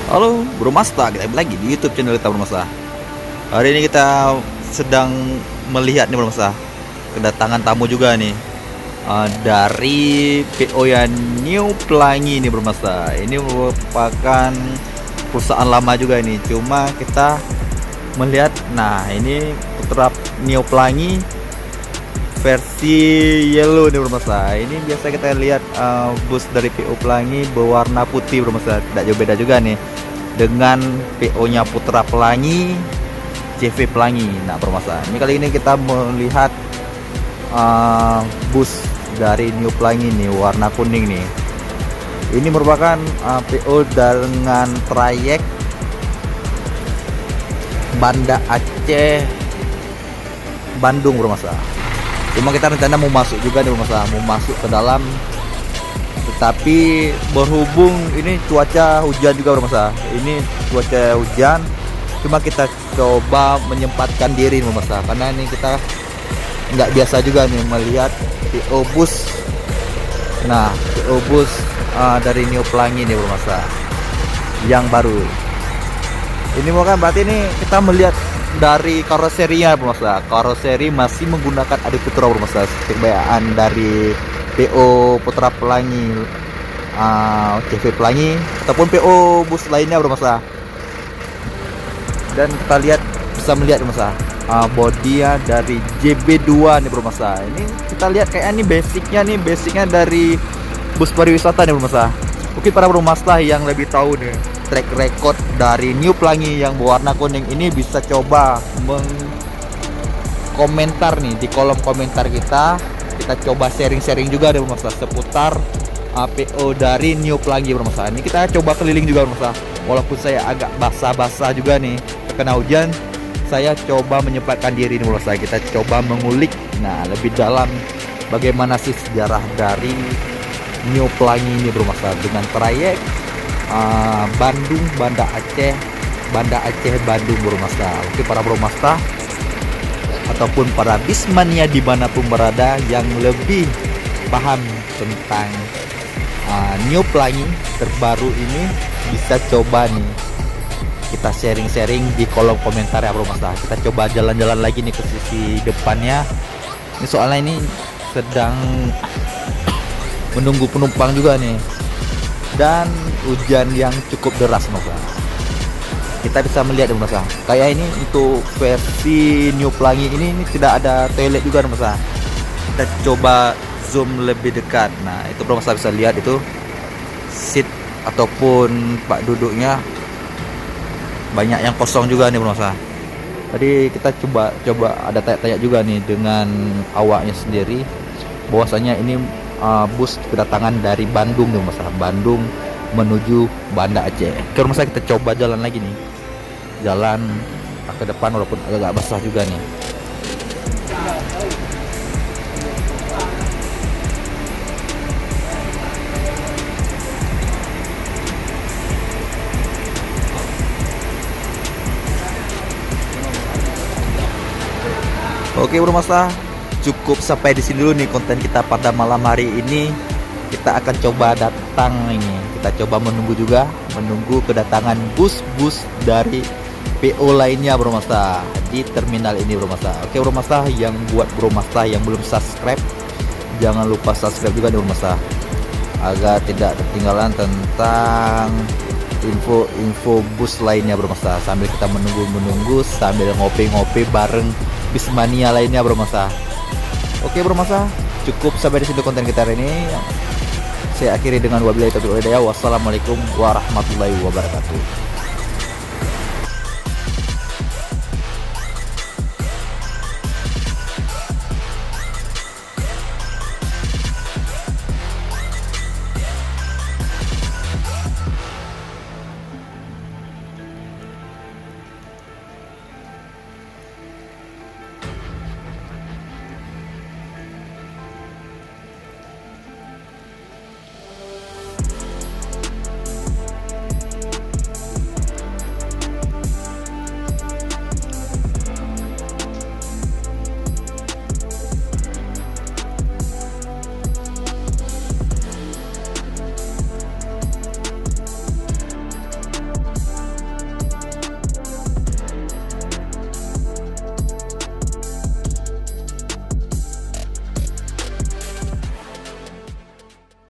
Halo Bro Masta, kita kembali lagi di YouTube channel kita Bro Masta. Hari ini kita sedang melihat nih Bro Masta, kedatangan tamu juga nih dari PO yang New Pelangi nih Bro Masta. Ini merupakan perusahaan lama juga ini, cuma kita melihat, nah ini putra New Pelangi versi yellow nih Bro Masta. Ini biasa kita lihat bus dari PO Pelangi berwarna putih Bro Masta. Tidak jauh beda juga nih dengan PO nya Putra Pelangi, CV Pelangi. Nah Bro Masta, ini kali ini kita melihat bus dari New Pelangi nih, warna kuning nih. Ini merupakan PO dengan trayek Banda Aceh Bandung Bro Masta. Cuma kita rencana mau masuk juga nih Bro Masta, mau masuk ke dalam, tetapi berhubung ini cuaca hujan juga Bro Masta. Ini cuaca hujan, cuma kita coba menyempatkan diri Bro Masta, karena ini kita nggak biasa juga nih melihat PO bus. Nah PO bus dari New Pelangi nih Bro Masta, yang baru. Ini bukan berarti ini kita melihat dari karoserinya Bro Masta. Karoseri masih menggunakan Adi Putra Bro Masta, kebayaan dari PO Putra Pelangi, CV Pelangi ataupun PO bus lainnya Bro Masta. Dan kita lihat, bisa melihat Bro Masta, bodinya dari JB2 nih Bro Masta. Ini kita lihat kayak ini basicnya dari bus pariwisata nih Bro Masta. Mungkin para Bro Masta yang lebih tahu nih track record dari New Pelangi yang berwarna kuning ini bisa coba mengkomentar nih di kolom komentar kita. Kita coba sharing-sharing juga deh Bro Masta seputar PO dari New Pelangi Bro Masta. Ini kita coba keliling juga Bro Masta. Walaupun saya agak basah-basah juga nih terkena hujan, saya coba menyempatkan diri nih Bro Masta. Kita coba mengulik lebih dalam bagaimana sih sejarah dari New Pelangi ini Bro Masta, dengan trayek Bandung Banda Aceh Bandung Bro Masta. Oke para Bro Masta ataupun para bismania dimanapun berada yang lebih paham tentang New Pelangi terbaru ini, bisa coba nih kita sharing-sharing di kolom komentar ya Bro Masta. Kita coba jalan-jalan lagi nih ke sisi depannya. Ini soalnya ini sedang menunggu penumpang juga nih, dan hujan yang cukup deras Bro Masta. Kita bisa melihat Bro Masta, kayak ini untuk versi New Pelangi ini tidak ada toilet juga Bro Masta. Kita coba zoom lebih dekat. Nah itu Bro Masta bisa lihat itu seat ataupun tempat duduknya banyak yang kosong juga nih Bro Masta. Tadi kita coba ada tanya-tanya juga nih dengan awaknya sendiri, bahwasanya ini bus kedatangan dari Bandung nih Masa, Bandung menuju Banda Aceh. Ke rumah saya kita coba jalan lagi nih, jalan ke depan walaupun agak basah juga nih. Oke Bro Masta, cukup sampai di sini dulu nih konten kita pada malam hari ini. Kita akan coba datang ini, kita coba menunggu kedatangan bus-bus dari PO lainnya Bro Masta di terminal ini Bro Masta. Oke Bro Masta, yang buat Bro Masta yang belum subscribe, jangan lupa subscribe juga nih Bro Masta, agar tidak ketinggalan tentang info bus lainnya Bro Masta, sambil kita menunggu sambil ngopi-ngopi bareng bismania lainnya Bro Masta. Oke Bro Masta, cukup sampai di situ konten kita hari ini. Saya akhiri dengan wabillahi taufiq wal hidayah. Wassalamualaikum warahmatullahi wabarakatuh.